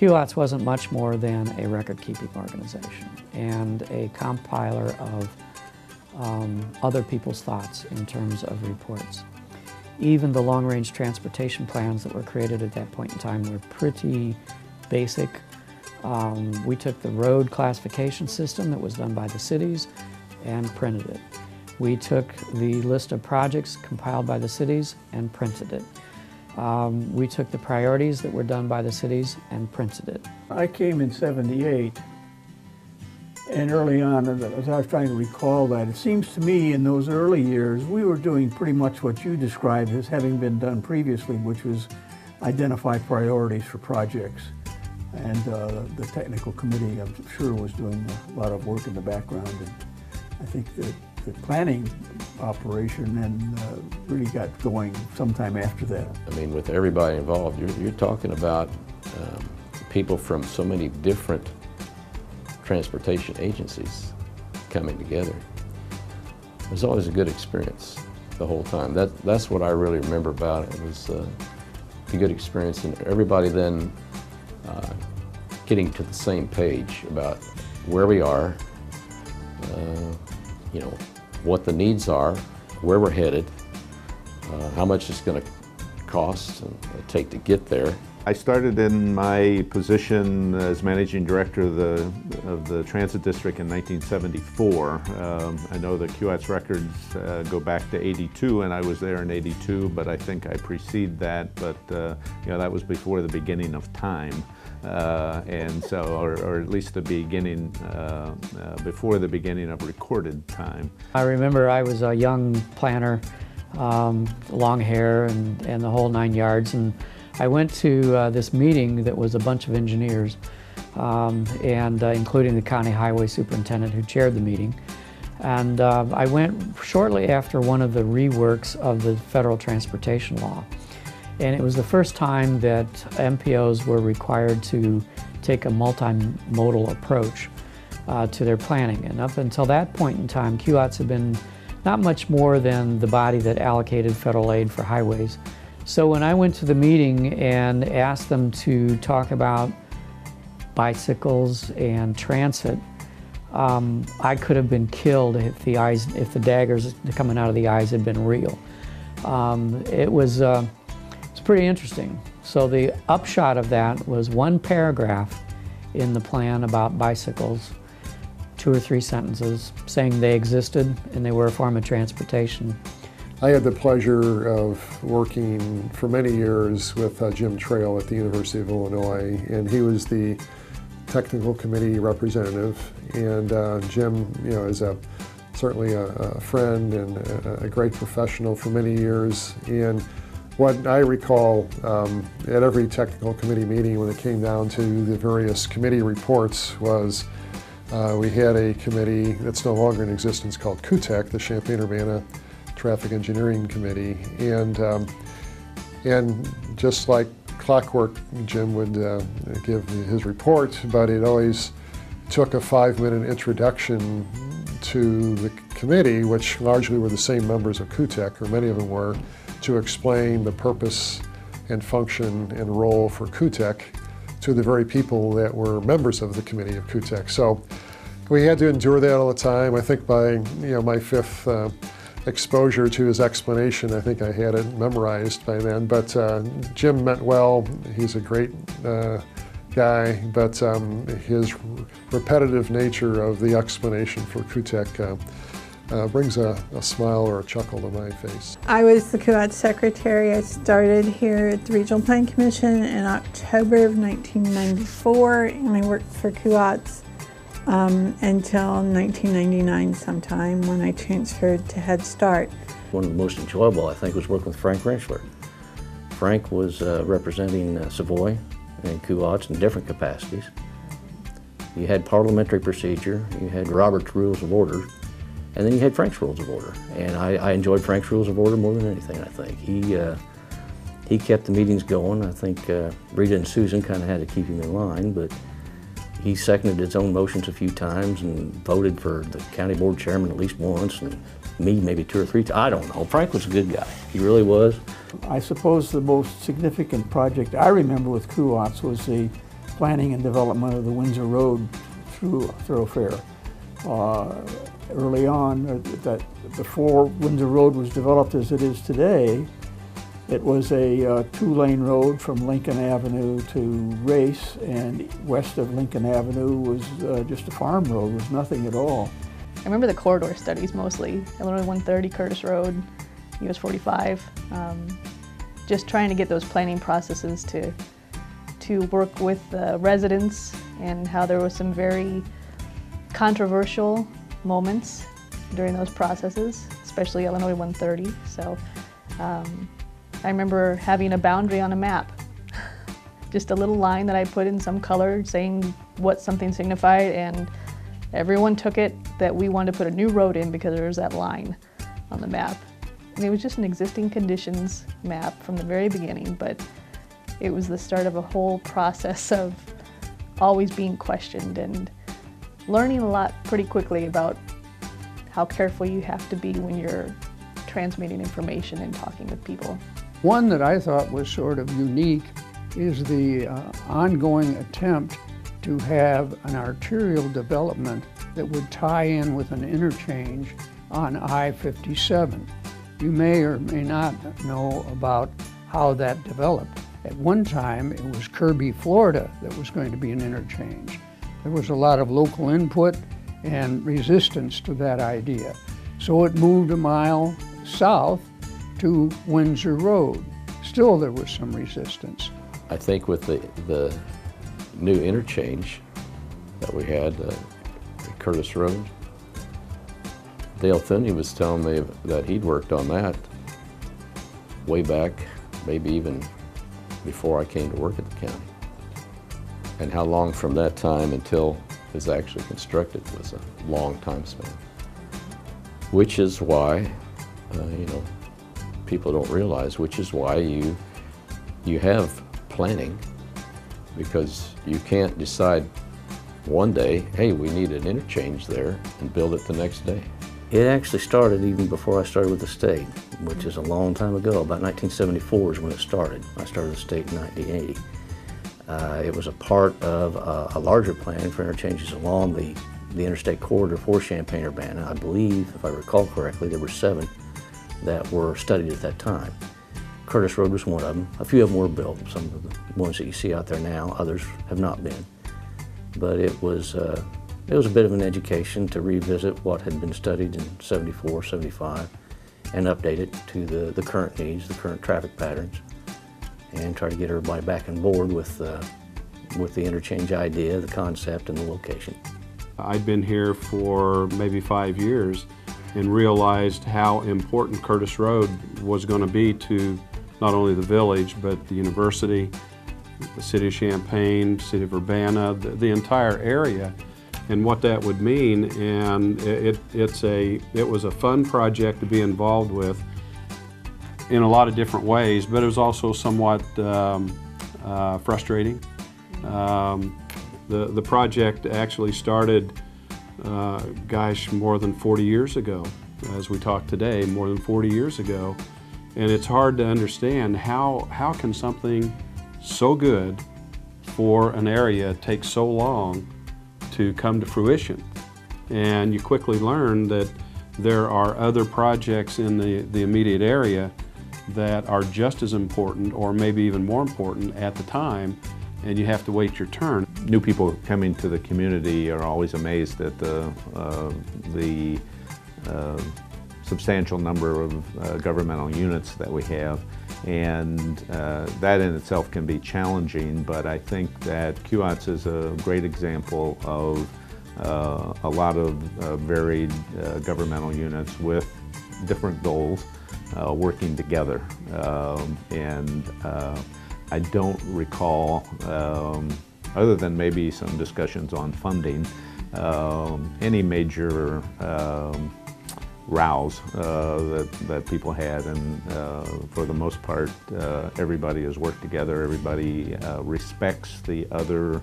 CUUATS wasn't much more than a record-keeping organization and a compiler of other people's thoughts in terms of reports. Even the long-range transportation plans that were created at that point in time were pretty basic. We took the road classification system that was done by the cities and printed it. We took the list of projects compiled by the cities and printed it. We took the priorities that were done by the cities and printed it. I came in '78, and early on, as I was trying to recall that, it seems to me in those early years, we were doing pretty much what you described as having been done previously, which was identify priorities for projects. And the technical committee, I'm sure, was doing a lot of work in the background. And I think that the planning operation and really got going sometime after that. I mean, with everybody involved, you're talking about people from so many different transportation agencies coming together. It was always a good experience the whole time. That's what I really remember about it. It was a good experience, and everybody then getting to the same page about where we are, you know, what the needs are, where we're headed, how much it's going to cost and take to get there. I started in my position as managing director of the transit district in 1974. I know the CUUATS records go back to '82, and I was there in '82, but I think I precede that. But you know, that was before the beginning of time, and so, or at least the beginning, before the beginning of recorded time. I remember I was a young planner, long hair and the whole 9 yards, and I went to this meeting that was a bunch of engineers, including the county highway superintendent who chaired the meeting. And I went shortly after one of the reworks of the federal transportation law. And it was the first time that MPOs were required to take a multimodal approach to their planning. And up until that point in time, CUUATS had been not much more than the body that allocated federal aid for highways. So when I went to the meeting and asked them to talk about bicycles and transit, I could have been killed if the daggers coming out of the eyes had been real. It's pretty interesting. So the upshot of that was one paragraph in the plan about bicycles, 2 or 3 sentences saying they existed and they were a form of transportation. I had the pleasure of working for many years with Jim Trail at the University of Illinois, and he was the technical committee representative. And Jim, you know, is certainly a friend and a great professional for many years. And what I recall at every technical committee meeting when it came down to the various committee reports was we had a committee that's no longer in existence called CUUTEC, the Champaign-Urbana Traffic Engineering Committee, and just like clockwork, Jim would give his report, but it always took a 5-minute introduction to the committee, which largely were the same members of CUUTEC, or many of them were, to explain the purpose and function and role for CUUTEC to the very people that were members of the committee of CUUTEC. So we had to endure that all the time. I think by my 5th exposure to his explanation, I think I had it memorized by then. But Jim meant well. He's a great guy, but his repetitive nature of the explanation for CUUTEC brings a smile or a chuckle to my face. I was the CUUATS secretary. I started here at the Regional Planning Commission in October of 1994, and I worked for CUUATS until 1999 sometime when I transferred to Head Start. One of the most enjoyable, I think, was working with Frank Rentschler. Frank was representing Savoy and CUUATS in different capacities. You had parliamentary procedure, you had Robert's Rules of Order, and then you had Frank's Rules of Order. And I enjoyed Frank's Rules of Order more than anything, I think. He kept the meetings going. I think Rita and Susan kind of had to keep him in line, but he seconded his own motions a few times and voted for the county board chairman at least once, and me maybe 2 or 3 times. I don't know. Frank was a good guy. He really was. I suppose the most significant project I remember with CUUATS was the planning and development of the Windsor Road thoroughfare. Early on, that before Windsor Road was developed as it is today, it was a two-lane road from Lincoln Avenue to Race, and west of Lincoln Avenue was just a farm road, was nothing at all. I remember the corridor studies mostly, Illinois 130, Curtis Road, US 45, just trying to get those planning processes to work with the residents, and how there was some very controversial moments during those processes, especially Illinois 130. So I remember having a boundary on a map, just a little line that I put in some color saying what something signified, and everyone took it that we wanted to put a new road in because there was that line on the map. And it was just an existing conditions map from the very beginning, but it was the start of a whole process of always being questioned and learning a lot pretty quickly about how careful you have to be when you're transmitting information and talking with people. One that I thought was sort of unique is the ongoing attempt to have an arterial development that would tie in with an interchange on I-57. You may or may not know about how that developed. At one time, it was Kirby, Florida that was going to be an interchange. There was a lot of local input and resistance to that idea. So it moved a mile south to Windsor Road. Still, there was some resistance. I think with the new interchange that we had at Curtis Road, Dale Finney was telling me that he'd worked on that way back, maybe even before I came to work at the county. And how long from that time until it was actually constructed was a long time span. Which is why, people don't realize, which is why you have planning, because you can't decide one day, hey, we need an interchange there, and build it the next day. It actually started even before I started with the state, which is a long time ago. About 1974 is when it started. I started the state in 1980. It was a part of a larger plan for interchanges along the interstate corridor for Champaign-Urbana. I believe, if I recall correctly, there were 7 that were studied at that time. Curtis Road was one of them. A few of them were built, some of the ones that you see out there now, others have not been. But it was a bit of an education to revisit what had been studied in 74, 75, and update it to the current needs, the current traffic patterns, and try to get everybody back on board with the interchange idea, the concept, and the location. I'd been here for maybe 5 years and realized how important Curtis Road was going to be to not only the village, but the university, the city of Champaign, city of Urbana, the entire area, and what that would mean. And it was a fun project to be involved with in a lot of different ways, but it was also somewhat frustrating. The project actually started, more than 40 years ago, as we talk today, more than 40 years ago. And it's hard to understand how can something so good for an area take so long to come to fruition. And you quickly learn that there are other projects in the immediate area that are just as important, or maybe even more important at the time, and you have to wait your turn. New people coming to the community are always amazed at the substantial number of governmental units that we have, and that in itself can be challenging, but I think that CUUATS is a great example of a lot of varied governmental units with different goals working together. I don't recall, other than maybe some discussions on funding, any major rows that people had, and for the most part everybody has worked together, everybody respects the other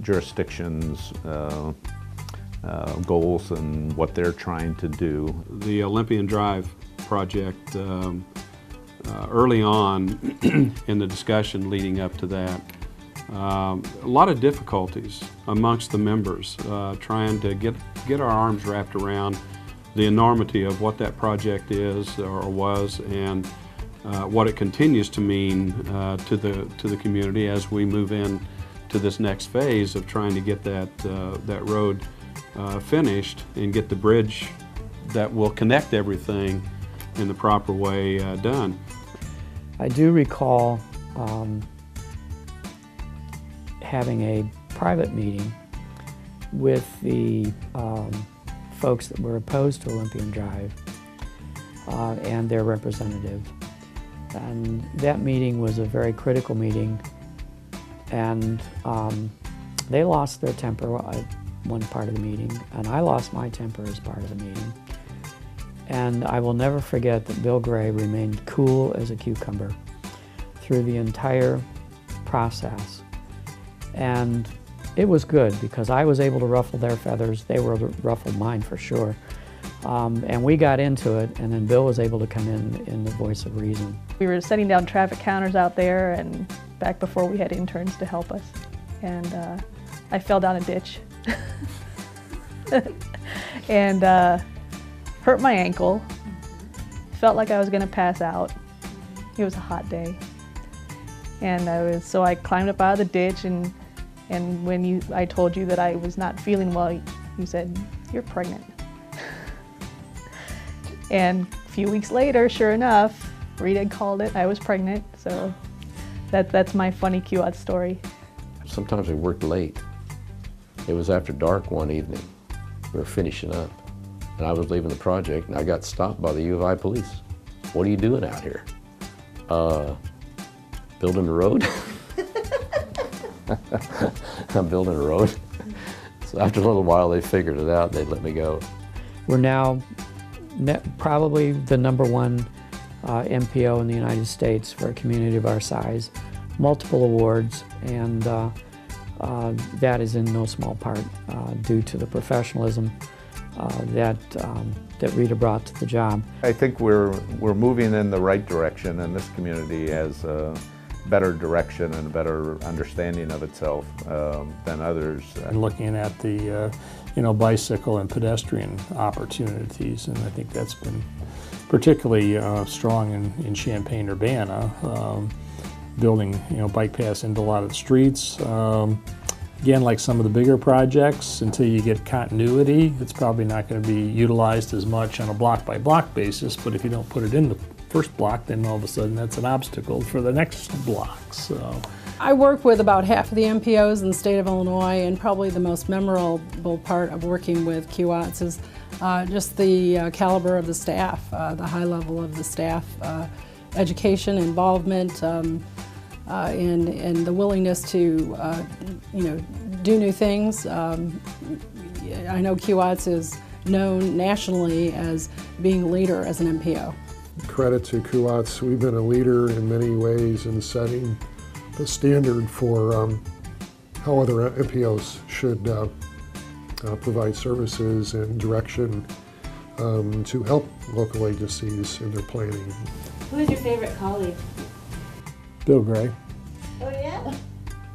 jurisdictions' goals and what they're trying to do. The Olympian Drive project, early on in the discussion leading up to that, A lot of difficulties amongst the members, trying to get our arms wrapped around the enormity of what that project is or was, and what it continues to mean to the community as we move in to this next phase of trying to get that road finished and get the bridge that will connect everything in the proper way done. I do recall having a private meeting with the folks that were opposed to Olympian Drive and their representative. And that meeting was a very critical meeting, and they lost their temper at one part of the meeting, and I lost my temper as part of the meeting. And I will never forget that Bill Gray remained cool as a cucumber through the entire process. And it was good because I was able to ruffle their feathers. They were able to ruffle mine for sure. And we got into it, and then Bill was able to come in the voice of reason. We were setting down traffic counters out there, and back before we had interns to help us. And I fell down a ditch and hurt my ankle. Felt like I was gonna pass out. It was a hot day. And so I climbed up out of the ditch, and when I told you that I was not feeling well, you said, "You're pregnant." And a few weeks later, sure enough, Rita had called it, I was pregnant. So that's my funny CUUATS story. Sometimes we worked late. It was after dark one evening. We were finishing up, and I was leaving the project, and I got stopped by the U of I police. "What are you doing out here?" Building a road. I'm building a road. So after a little while, they figured it out. They'd let me go. We're now probably the #1 MPO in the United States for a community of our size. Multiple awards, and that is in no small part due to the professionalism that Rita brought to the job. I think we're moving in the right direction, and this community has a better direction and a better understanding of itself than others. And looking at the bicycle and pedestrian opportunities, and I think that's been particularly strong in Champaign-Urbana, building bike paths into a lot of the streets. Again, like some of the bigger projects, until you get continuity, it's probably not going to be utilized as much on a block-by-block basis, but if you don't put it in the first block, then all of a sudden that's an obstacle for the next block. So I work with about half of the MPOs in the state of Illinois, and probably the most memorable part of working with CUUATS is just the caliber of the staff, the high level of the staff, education, involvement, and the willingness to do new things. I know CUUATS is known nationally as being a leader as an MPO. Credit to CUUATS. We've been a leader in many ways in setting the standard for how other MPOs should provide services and direction to help local agencies in their planning. Who is your favorite colleague? Bill Gray. Oh yeah?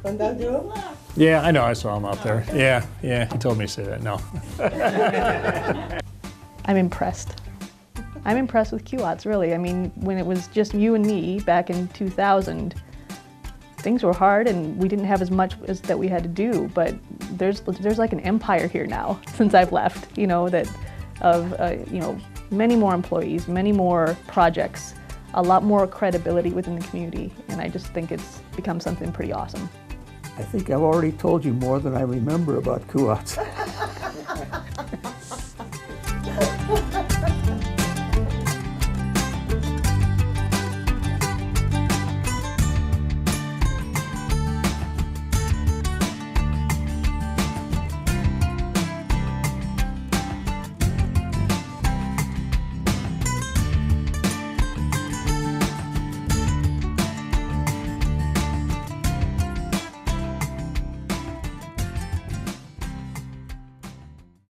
From that room? Yeah, I know, I saw him out there. Yeah, he told me to say that, no. I'm impressed. I'm impressed with CUUATS, really. I mean, when it was just you and me back in 2000, things were hard and we didn't have as much as that we had to do, but there's like an empire here now since I've left, many more employees, many more projects, a lot more credibility within the community, and I just think it's become something pretty awesome. I think I've already told you more than I remember about CUUATS.